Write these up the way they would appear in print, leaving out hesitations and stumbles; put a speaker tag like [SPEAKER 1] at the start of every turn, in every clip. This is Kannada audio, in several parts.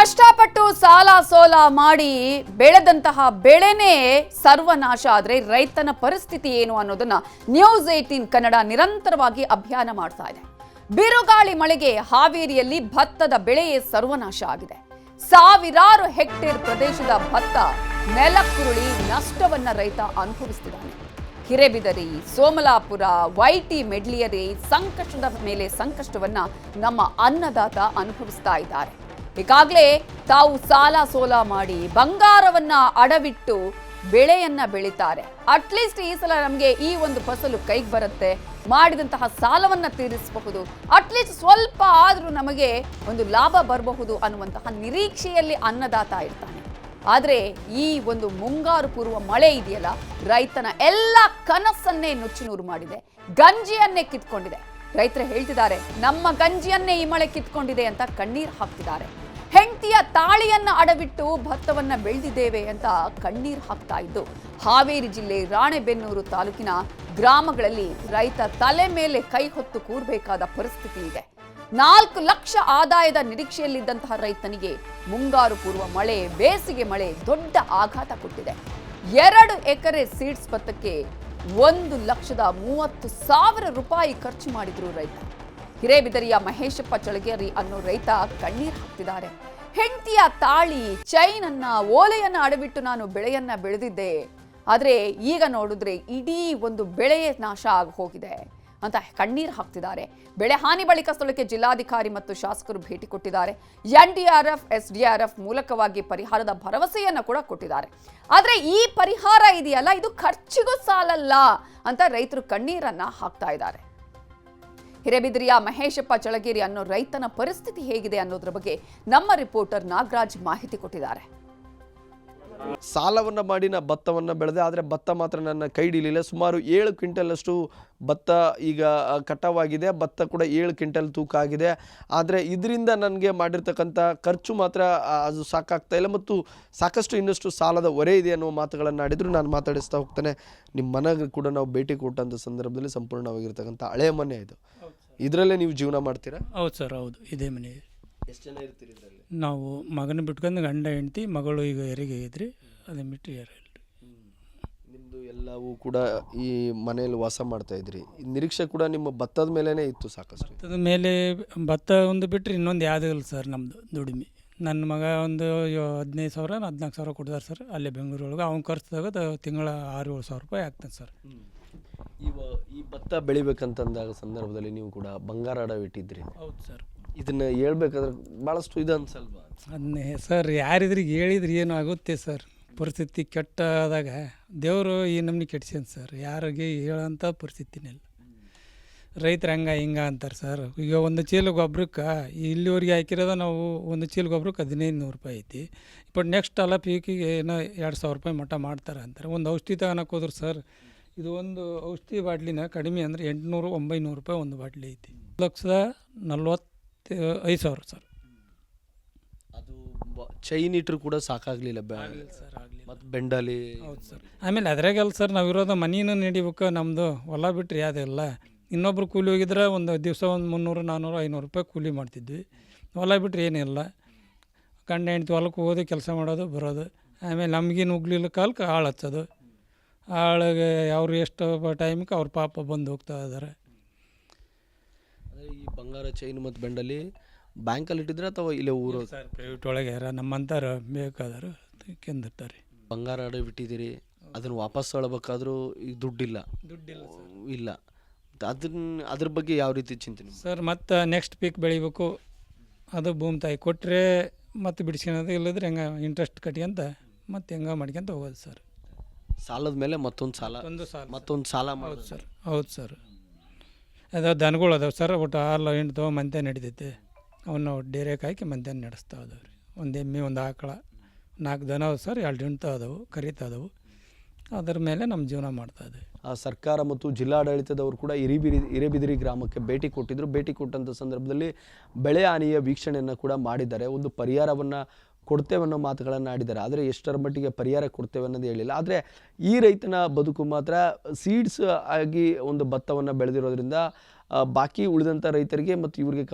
[SPEAKER 1] ಕಷ್ಟಪಟ್ಟು ಸಾಲ ಸೋಲ ಮಾಡಿ ಬೆಳೆದಂತಹ ಬೆಳೆನೇ ಸರ್ವನಾಶ ಆದರೆ ರೈತನ ಪರಿಸ್ಥಿತಿ ಏನು ಅನ್ನೋದನ್ನ ನ್ಯೂಸ್ 18 ಕನ್ನಡ ನಿರಂತರವಾಗಿ ಅಭಿಯಾನ ಮಾಡ್ತಾ ಇದೆ. ಬಿರುಗಾಳಿ ಮಳೆಗೆ ಹಾವೇರಿಯಲ್ಲಿ ಭತ್ತದ ಬೆಳೆಯೇ ಸರ್ವನಾಶ ಆಗಿದೆ. ಸಾವಿರಾರು ಹೆಕ್ಟೇರ್ ಪ್ರದೇಶದ ಭತ್ತ ನೆಲಕ್ಕುರುಳಿ ನಷ್ಟವನ್ನ ರೈತ ಅನುಭವಿಸುತ್ತಿದ್ದಾನೆ. ಹಿರೇಬಿದರಿ, ಸೋಮಲಾಪುರ, ವೈಟಿ, ಮೆಡ್ಲಿಯರಿ ಸಂಕಷ್ಟದ ಮೇಲೆ ಸಂಕಷ್ಟವನ್ನ ನಮ್ಮ ಅನ್ನದಾತ ಅನುಭವಿಸ್ತಾ ಇದ್ದಾರೆ. ಈಗಾಗಲೇ ತಾವು ಸಾಲ ಸೋಲ ಮಾಡಿ ಬಂಗಾರವನ್ನ ಅಡವಿಟ್ಟು ಬೆಳೆಯನ್ನ ಬೆಳೀತಾರೆ. ಅಟ್ಲೀಸ್ಟ್ ಈ ಸಲ ನಮಗೆ ಈ ಒಂದು ಫಸಲು ಕೈಗೆ ಬರುತ್ತೆ, ಮಾಡಿದಂತಹ ಸಾಲವನ್ನ ತೀರಿಸಬಹುದು, ಅಟ್ಲೀಸ್ಟ್ ಸ್ವಲ್ಪ ಆದ್ರೂ ನಮಗೆ ಒಂದು ಲಾಭ ಬರಬಹುದು ಅನ್ನುವಂತಹ ನಿರೀಕ್ಷೆಯಲ್ಲಿ ಅನ್ನದಾತ ಇರ್ತಾನೆ. ಆದರೆ ಈ ಒಂದು ಮುಂಗಾರು ಪೂರ್ವ ಮಳೆ ಇದೆಯಲ್ಲ, ರೈತನ ಎಲ್ಲ ಕನಸನ್ನೇ ನುಚ್ಚುನೂರು ಮಾಡಿದೆ, ಗಂಜಿಯನ್ನೇ ಕಿತ್ಕೊಂಡಿದೆ. ರೈತರು ಹೇಳ್ತಿದ್ದಾರೆ, ನಮ್ಮ ಗಂಜಿಯನ್ನೇ ಈ ಮಳೆ ಕಿತ್ಕೊಂಡಿದೆ ಅಂತ ಕಣ್ಣೀರು ಹಾಕ್ತಿದ್ದಾರೆ. ಹೆಂಡತಿಯ ತಾಳಿಯನ್ನ ಅಡವಿಟ್ಟು ಭತ್ತವನ್ನ ಬೆಳೆದಿದ್ದೇವೆ ಅಂತ ಕಣ್ಣೀರು ಹಾಕ್ತಾ ಇದ್ದು ಹಾವೇರಿ ಜಿಲ್ಲೆ ರಾಣೆಬೆನ್ನೂರು ತಾಲೂಕಿನ ಗ್ರಾಮಗಳಲ್ಲಿ ರೈತ ತಲೆ ಮೇಲೆ ಕೈ ಹೊತ್ತು ಕೂರಬೇಕಾದ ಪರಿಸ್ಥಿತಿ ಇದೆ. 4 ಲಕ್ಷ ಆದಾಯದ ನಿರೀಕ್ಷೆಯಲ್ಲಿದ್ದಂತಹ ರೈತನಿಗೆ ಮುಂಗಾರು ಪೂರ್ವ ಮಳೆ, ಬೇಸಿಗೆ ಮಳೆ ದೊಡ್ಡ ಆಘಾತ ಕೊಟ್ಟಿದೆ. 2 ಎಕರೆ ಸೀಡ್ಸ್ ಭತ್ತಕ್ಕೆ 1,30,000 ರೂಪಾಯಿ ಖರ್ಚು ಮಾಡಿದ್ರು ರೈತ. ಹಿರೇಬಿದರಿಯ ಮಹೇಶಪ್ಪ ಚಳಗೇರಿ ಅನ್ನೋ ರೈತ ಕಣ್ಣೀರು ಹಾಕ್ತಿದ್ದಾರೆ. ಹೆಂಡತಿಯ ತಾಳಿ, ಚೈನ್ ಅನ್ನ, ಓಲೆಯನ್ನ ಅಡವಿಟ್ಟು ನಾನು ಬೆಳೆಯನ್ನ ಬೆಳೆದಿದ್ದೆ, ಆದ್ರೆ ಈಗ ನೋಡಿದ್ರೆ ಇಡೀ ಒಂದು ಬೆಳೆಯೇ ನಾಶ ಆಗಿ ಹೋಗಿದೆ ಅಂತ ಕಣ್ಣೀರು ಹಾಕ್ತಿದ್ದಾರೆ. ಬೆಳೆ ಹಾನಿ ಬಳಿಕ ಸ್ಥಳಕ್ಕೆ ಜಿಲ್ಲಾಧಿಕಾರಿ ಮತ್ತು ಶಾಸಕರು ಭೇಟಿ ಕೊಟ್ಟಿದ್ದಾರೆ. NDRF, SDRF ಮೂಲಕವಾಗಿ ಪರಿಹಾರದ ಭರವಸೆಯನ್ನ ಕೂಡ ಕೊಟ್ಟಿದ್ದಾರೆ. ಆದ್ರೆ ಈ ಪರಿಹಾರ ಇದೆಯಲ್ಲ, ಇದು ಖರ್ಚಿಗೂ ಸಾಲಲ್ಲ ಅಂತ ರೈತರು ಕಣ್ಣೀರನ್ನ ಹಾಕ್ತಾ ಇದ್ದಾರೆ. ಹಿರೇಬಿದರಿಯ ಮಹೇಶಪ್ಪ ಚಳಗೇರಿ ಅನ್ನೋ ರೈತನ ಪರಿಸ್ಥಿತಿ ಹೇಗಿದೆ ಅನ್ನೋದ್ರ ಬಗ್ಗೆ ನಮ್ಮ ರಿಪೋರ್ಟರ್ ನಾಗರಾಜ್ ಮಾಹಿತಿ ಕೊಟ್ಟಿದ್ದಾರೆ.
[SPEAKER 2] ಸಾಲವನ್ನು ಮಾಡಿ ನಾ ಭತ್ತವನ್ನು ಬೆಳೆದೆ, ಆದರೆ ಭತ್ತ ಮಾತ್ರ ನನ್ನ ಕೈ ಹಿಡಿಲಿಲ್ಲ. ಸುಮಾರು 7 ಕ್ವಿಂಟಲ್ ಅಷ್ಟು ಭತ್ತ ಈಗ ಕಟಾವಾಗಿದೆ. ಭತ್ತ ಕೂಡ 7 ಕ್ವಿಂಟಲ್ ತೂಕ ಆಗಿದೆ. ಆದರೆ ಇದರಿಂದ ನನಗೆ ಮಾಡಿರ್ತಕ್ಕಂಥ ಖರ್ಚು ಮಾತ್ರ ಅದು ಸಾಕಾಗ್ತಾ ಇಲ್ಲ ಮತ್ತು ಸಾಕಷ್ಟು ಇನ್ನಷ್ಟು ಸಾಲದ ಹೊರೆ ಇದೆ ಅನ್ನೋ ಮಾತುಗಳನ್ನು ಆಡಿದ್ರು. ನಾನು ಮಾತಾಡಿಸ್ತಾ ಹೋಗ್ತಾನೆ. ನಿಮ್ಮ ಮನೆಗೆ ಕೂಡ ನಾವು ಭೇಟಿ ಕೊಟ್ಟಂಥ ಸಂದರ್ಭದಲ್ಲಿ ಸಂಪೂರ್ಣವಾಗಿರ್ತಕ್ಕಂಥ ಹಳೆಯ ಮನೆ ಇದು, ಇದರಲ್ಲೇ ನೀವು ಜೀವನ ಮಾಡ್ತೀರಾ?
[SPEAKER 3] ಹೌದು ಸರ್, ಹೌದು, ಇದೇ ಮನೆ.
[SPEAKER 2] ಎಷ್ಟು ಜನ ಇರ್ತೀರಿ ಇದರಲ್ಲಿ?
[SPEAKER 3] ನಾವು ಮಗನ ಬಿಟ್ಕೊಂಡು ಗಂಡ ಹೆಂಡ್ತಿ, ಮಗಳು ಈಗ ಹೆರಿಗೆ ಇದ್ರಿ, ಅದೇ ಬಿಟ್ಟು ಯಾರು ಇಲ್ರಿ.
[SPEAKER 2] ನಿಮ್ಮದು ಎಲ್ಲವೂ ಕೂಡ ಈ ಮನೆಯಲ್ಲಿ ವಾಸ ಮಾಡ್ತಾ ಇದ್ರಿ. ನಿರೀಕ್ಷೆ ಕೂಡ ನಿಮ್ಮ ಭತ್ತದ ಮೇಲೇ ಇತ್ತು ಸಾಕಷ್ಟು.
[SPEAKER 3] ಭತ್ತದ ಮೇಲೆ ಭತ್ತ ಒಂದು ಬಿಟ್ಟರೆ ಇನ್ನೊಂದು ಯಾವುದೂ ಇಲ್ಲ ಸರ್ ನಮ್ಮದು ದುಡಿಮೆ. ನನ್ನ ಮಗ ಒಂದು 15,000 14,000 ಕೊಡ್ತಾರೆ ಸರ್, ಅಲ್ಲೇ ಬೆಂಗಳೂರೊಳಗೆ. ಅವ್ನು ಖರ್ಚು ತೆಗೆದು ತಿಂಗಳ 6-7 ರೂಪಾಯಿ ಆಗ್ತದೆ ಸರ್.
[SPEAKER 2] ಈ ಭತ್ತ ಬೆಳಿಬೇಕಂತಂದಾಗ ಸಂದರ್ಭದಲ್ಲಿ ನೀವು ಕೂಡ ಬಂಗಾರ ಅಡವಿಟ್ಟಿದ್ರಿ.
[SPEAKER 3] ಹೌದು ಸರ್.
[SPEAKER 2] ಇದನ್ನ ಹೇಳ್ಬೇಕಾದ್ರೆ ಭಾಳಷ್ಟು ಇದು ಅನ್ಸಲ್ವಾ?
[SPEAKER 3] ಅದನ್ನೇ ಸರ್, ಯಾರಿದ್ರಿಗೆ ಹೇಳಿದ್ರೆ ಏನು ಆಗುತ್ತೆ ಸರ್. ಪರಿಸ್ಥಿತಿ ಕೆಟ್ಟಾದಾಗ ದೇವರು ಈ ನಮ್ನಿ ಕೆಡ್ಸ್ಯಾನ ಸರ್, ಯಾರಿಗೆ ಹೇಳೋಂಥ ಪರಿಸ್ಥಿತಿನಿಲ್ಲ. ರೈತರು ಹಂಗೆ ಅಂತಾರೆ ಸರ್. ಈಗ ಒಂದು ಚೀಲ ಗೊಬ್ಬರಕ್ಕೆ ಇಲ್ಲಿವರೆಗೆ ಹಾಕಿರೋದು ನಾವು ಒಂದು ಚೀಲ ಗೊಬ್ಬರಕ್ಕೆ 1,500 ರೂಪಾಯಿ ಐತಿ. ಬಟ್ ನೆಕ್ಸ್ಟ್ ಅಲ್ಲ ಪೀಕಿಗೆ ಏನೋ 2,000 ರೂಪಾಯಿ ಮಟ್ಟ ಮಾಡ್ತಾರೆ ಅಂತಾರೆ. ಒಂದು ಔಷಧಿ ತಗೊಳಕ್ಕೆ ಹೋದ್ರೆ ಸರ್, ಇದು ಒಂದು ಔಷಧಿ ಬಾಟ್ಲಿನ ಕಡಿಮೆ ಅಂದರೆ 800-900 ರೂಪಾಯಿ ಒಂದು ಬಾಟ್ಲಿ ಐತಿ. 1,45,000 ಸರ್.
[SPEAKER 2] ಅದು ಚೈನ್ ಇಟ್ಟರು ಕೂಡ ಸಾಕಾಗಲಿಲ್ಲ
[SPEAKER 3] ಸರ್, ಆಗಲಿ.
[SPEAKER 2] ಮತ್ತು ಬೆಂಡಲಿ.
[SPEAKER 3] ಹೌದು ಸರ್. ಆಮೇಲೆ ಅದ್ರಾಗೆಲ್ಲ ಸರ್ ನಾವಿರೋದು ಮನೇನು ನಡಿಬೇಕು, ನಮ್ಮದು ಹೊಲ ಬಿಟ್ಟರೆ ಯಾವುದಿಲ್ಲ. ಇನ್ನೊಬ್ರು ಕೂಲಿ ಹೋಗಿದ್ರೆ ಒಂದು ದಿವಸ ಒಂದು 300-400-500 ರೂಪಾಯಿ ಕೂಲಿ ಮಾಡ್ತಿದ್ವಿ. ಹೊಲ ಬಿಟ್ಟರೆ ಏನಿಲ್ಲ. ಗಂಡ ಹೆಂಡ್ತಿ ಹೊಲಕ್ಕೆ ಹೋಗೋದು, ಕೆಲಸ ಮಾಡೋದು, ಬರೋದು. ಆಮೇಲೆ ನಮಗೇನು ಉಗ್ಲಿಲ್ಲ ಕಾಲಕ್ಕೆ ಆಳು ಹಚ್ಚೋದು. ಆಳಿಗೆ ಅವರು ಎಷ್ಟು ಟೈಮಿಗೆ ಅವ್ರ ಪಾಪ ಬಂದು ಹೋಗ್ತಾ ಇದ್ದಾರೆ.
[SPEAKER 2] ಈ ಬಂಗಾರ, ಚೈನ್ ಮತ್ತು ಬೆಂಡಲ್ಲಿ ಬ್ಯಾಂಕಲ್ಲಿ ಇಟ್ಟಿದ್ರೆ ಅಥವಾ ಇಲ್ಲೇ ಊರು?
[SPEAKER 3] ಸರ್, ಪ್ರೈವೇಟ್ ಒಳಗೆ ಯಾರ ನಮ್ಮಂಥವ್ರು ಬೇಕಾದರು ಕೆಂದಿರ್ತಾರೆ.
[SPEAKER 2] ಬಂಗಾರ ಅಡವಿಟ್ಟಿದ್ದೀರಿ, ಅದನ್ನು ವಾಪಸ್ ತೊಗೊಳ್ಬೇಕಾದ್ರೂ ಈಗ ದುಡ್ಡಿಲ್ಲ ಇಲ್ಲ. ಅದ್ರ ಬಗ್ಗೆ ಯಾವ ರೀತಿ ಚಿಂತನೆ
[SPEAKER 3] ಸರ್? ಮತ್ತು ನೆಕ್ಸ್ಟ್ ಪೀಕ್ ಬೆಳಿಬೇಕು, ಅದು ಭೂಮಿ ತಾಯಿ ಕೊಟ್ಟರೆ ಮತ್ತೆ ಬಿಡಿಸ್ಕೊಳೋದು, ಇಲ್ಲದ್ರೆ ಹೆಂಗೆ ಇಂಟ್ರೆಸ್ಟ್ ಕಟ್ಕೊಂತ ಮತ್ತೆ ಹೆಂಗೆ ಮಾಡ್ಕೊಂತ ಹೋಗೋದು ಸರ್.
[SPEAKER 2] ಸಾಲದ ಮೇಲೆ ಮತ್ತೊಂದು ಸಾಲ
[SPEAKER 3] ಹೌದು ಸರ್. ಹೌದು ಸರ್. ಅದು ದನಗಳು ಅದಾವೆ ಸರ್, ಒಟ್ಟು ಹಾಲು ಹಿಂಡ್ತು ಮಂತೆ ನಡಿತೈತೆ. ಅವನ್ನ ಡೇರೆಗೆ ಹಾಕಿ ಮಂತೆ ನಡೆಸ್ತಾ ಇದಾವೆ ರೀ. ಒಂದು ಎಮ್ಮೆ, ಒಂದು ಆಕಳ, 4 ದನ ಅದಾವೆ ಸರ್, 2 ಹಿಂಡ್ತಾ ಅದಾವೆ, ಕರಿತಾ ಅದಾವೆ. ಅದರ ಮೇಲೆ ನಮ್ಮ ಜೀವನ ಮಾಡ್ತಾಯಿದೆ.
[SPEAKER 2] ಸರ್ಕಾರ ಮತ್ತು ಜಿಲ್ಲಾಡಳಿತದವರು ಕೂಡ ಹಿರೇಬಿದರಿ ಗ್ರಾಮಕ್ಕೆ ಭೇಟಿ ಕೊಟ್ಟಿದ್ದರು. ಭೇಟಿ ಕೊಟ್ಟಂಥ ಸಂದರ್ಭದಲ್ಲಿ ಬೆಳೆ ಹಾನಿಯ ವೀಕ್ಷಣೆಯನ್ನು ಕೂಡ ಮಾಡಿದ್ದಾರೆ. ಒಂದು ಪರಿಹಾರವನ್ನು ಕೊಡ್ತೇವೆ ಅನ್ನೋ ಮಾತುಗಳನ್ನು ಆಡಿದ್ದಾರೆ. ಆದರೆ ಎಷ್ಟರ ಮಟ್ಟಿಗೆ ಪರಿಹಾರ ಕೊಡ್ತೇವೆ ಅನ್ನೋದು ಹೇಳಿಲ್ಲ. ಆದರೆ ಈ ರೈತನ ಬದುಕು ಮಾತ್ರ ಸೀಡ್ಸ್ ಆಗಿ ಒಂದು ಭತ್ತವನ್ನು ಬೆಳೆದಿರೋದ್ರಿಂದ ಬಾಕಿ ಉಳಿದಂಥ ರೈತರಿಗೆ ಮತ್ತು ಇವರಿಗೆ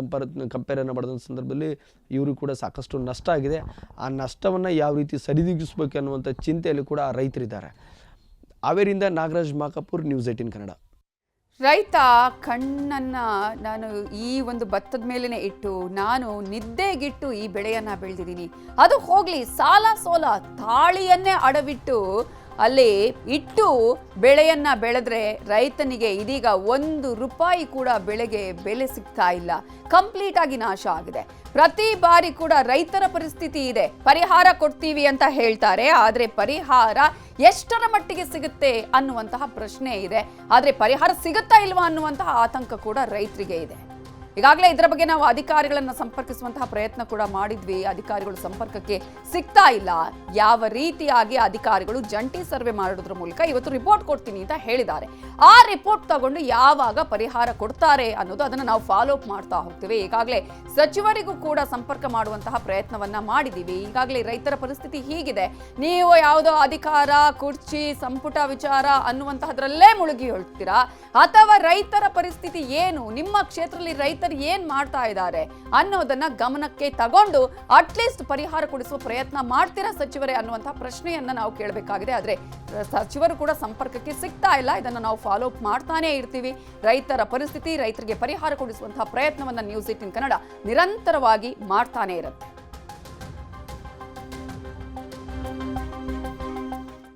[SPEAKER 2] ಕಂಪೇರನ್ನು ಮಾಡಿದಂಥ ಸಂದರ್ಭದಲ್ಲಿ ಇವರು ಕೂಡ ಸಾಕಷ್ಟು ನಷ್ಟ ಆಗಿದೆ. ಆ ನಷ್ಟವನ್ನು ಯಾವ ರೀತಿ ಸರಿದೂಗಿಸಬೇಕು ಅನ್ನುವಂಥ ಚಿಂತೆಯಲ್ಲಿ ಕೂಡ ಆ ರೈತರಿದ್ದಾರೆ. ಹಾವೇರಿಯಿಂದ ನಾಗರಾಜ್ ಮಾಕಾಪುರ್, ನ್ಯೂಸ್ 18 ಕನ್ನಡ.
[SPEAKER 1] ರೈತ ಕಣ್ಣನ್ನ ನಾನು ಈ ಒಂದು ಭತ್ತದ ಮೇಲೇನೆ ಇಟ್ಟು ನಾನು ನಿದ್ದೆಗಿಟ್ಟು ಈ ಬೆಳೆಯನ್ನ ಬೆಳೆದಿದ್ದೀನಿ, ಅದು ಹೋಗ್ಲಿ ಸಾಲ ಸೋಲ ತಾಳಿಯನ್ನೇ ಅಡವಿಟ್ಟು ಅಲ್ಲಿ ಇಟ್ಟು ಬೆಳೆಯನ್ನ ಬೆಳೆದ್ರೆ ರೈತನಿಗೆ ಇದೀಗ 1 ರೂಪಾಯಿ ಕೂಡ ಬೆಳೆಗೆ ಬೆಲೆ ಸಿಗ್ತಾ ಇಲ್ಲ, ಕಂಪ್ಲೀಟ್ ಆಗಿ ನಾಶ ಆಗಿದೆ. ಪ್ರತಿ ಬಾರಿ ಕೂಡ ರೈತರ ಪರಿಸ್ಥಿತಿ ಇದೆ, ಪರಿಹಾರ ಕೊಡ್ತೀವಿ ಅಂತ ಹೇಳ್ತಾರೆ, ಆದ್ರೆ ಪರಿಹಾರ ಎಷ್ಟರ ಮಟ್ಟಿಗೆ ಸಿಗುತ್ತೆ ಅನ್ನುವಂತಹ ಪ್ರಶ್ನೆ ಇದೆ. ಆದ್ರೆ ಪರಿಹಾರ ಸಿಗುತ್ತಾ ಇಲ್ವಾ ಅನ್ನುವಂತಹ ಆತಂಕ ಕೂಡ ರೈತರಿಗೆ ಇದೆ. ಈಗಾಗಲೇ ಇದರ ಬಗ್ಗೆ ನಾವು ಅಧಿಕಾರಿಗಳನ್ನ ಸಂಪರ್ಕಿಸುವಂತಹ ಪ್ರಯತ್ನ ಕೂಡ ಮಾಡಿದ್ವಿ, ಅಧಿಕಾರಿಗಳು ಸಂಪರ್ಕಕ್ಕೆ ಸಿಗ್ತಾ ಇಲ್ಲ. ಯಾವ ರೀತಿಯಾಗಿ ಅಧಿಕಾರಿಗಳು ಜಂಟಿ ಸರ್ವೆ ಮಾಡೋದ್ರ ಮೂಲಕ ಇವತ್ತು ರಿಪೋರ್ಟ್ ಕೊಡ್ತೀನಿ ಅಂತ ಹೇಳಿದ್ದಾರೆ. ಆ ರಿಪೋರ್ಟ್ ತಗೊಂಡು ಯಾವಾಗ ಪರಿಹಾರ ಕೊಡ್ತಾರೆ ಅನ್ನೋದು ಅದನ್ನು ನಾವು ಫಾಲೋ ಅಪ್ ಮಾಡ್ತಾ ಹೋಗ್ತೀವಿ. ಈಗಾಗಲೇ ಸಚಿವರಿಗೂ ಕೂಡ ಸಂಪರ್ಕ ಮಾಡುವಂತಹ ಪ್ರಯತ್ನವನ್ನ ಮಾಡಿದ್ದೀವಿ. ಈಗಾಗಲೇ ರೈತರ ಪರಿಸ್ಥಿತಿ ಹೀಗಿದೆ, ನೀವು ಯಾವುದೋ ಅಧಿಕಾರ, ಕುರ್ಚಿ, ಸಂಪುಟ ವಿಚಾರ ಅನ್ನುವಂತಹದ್ರಲ್ಲೇ ಮುಳುಗಿ ಹೋಗ್ತೀರಾ, ಅಥವಾ ರೈತರ ಪರಿಸ್ಥಿತಿ ಏನು, ನಿಮ್ಮ ಕ್ಷೇತ್ರದಲ್ಲಿ ರೈತರು ಏನ್ ಮಾಡ್ತಾ ಇದ್ದಾರೆ ಅನ್ನೋದನ್ನ ಗಮನಕ್ಕೆ ತಗೊಂಡು ಅಟ್ಲೀಸ್ಟ್ ಪರಿಹಾರ ಕೊಡಿಸುವ ಪ್ರಯತ್ನ ಮಾಡ್ತೀರಾ ಸಚಿವರೇ ಅನ್ನುವಂತಹ ಪ್ರಶ್ನೆಯನ್ನ ನಾವು ಕೇಳಬೇಕಾಗಿದೆ. ಆದ್ರೆ ಸಚಿವರು ಕೂಡ ಸಂಪರ್ಕಕ್ಕೆ ಸಿಗ್ತಾ ಇಲ್ಲ. ಇದನ್ನ ನಾವು ಫಾಲೋ ಅಪ್ ಮಾಡ್ತಾನೆ ಇರ್ತೀವಿ. ರೈತರ ಪರಿಸ್ಥಿತಿ, ರೈತರಿಗೆ ಪರಿಹಾರ ಕೊಡಿಸುವಂತಹ ಪ್ರಯತ್ನವನ್ನ ನ್ಯೂಸ್ 18 ಕನ್ನಡ ನಿರಂತರವಾಗಿ ಮಾಡ್ತಾನೆ ಇರುತ್ತೆ.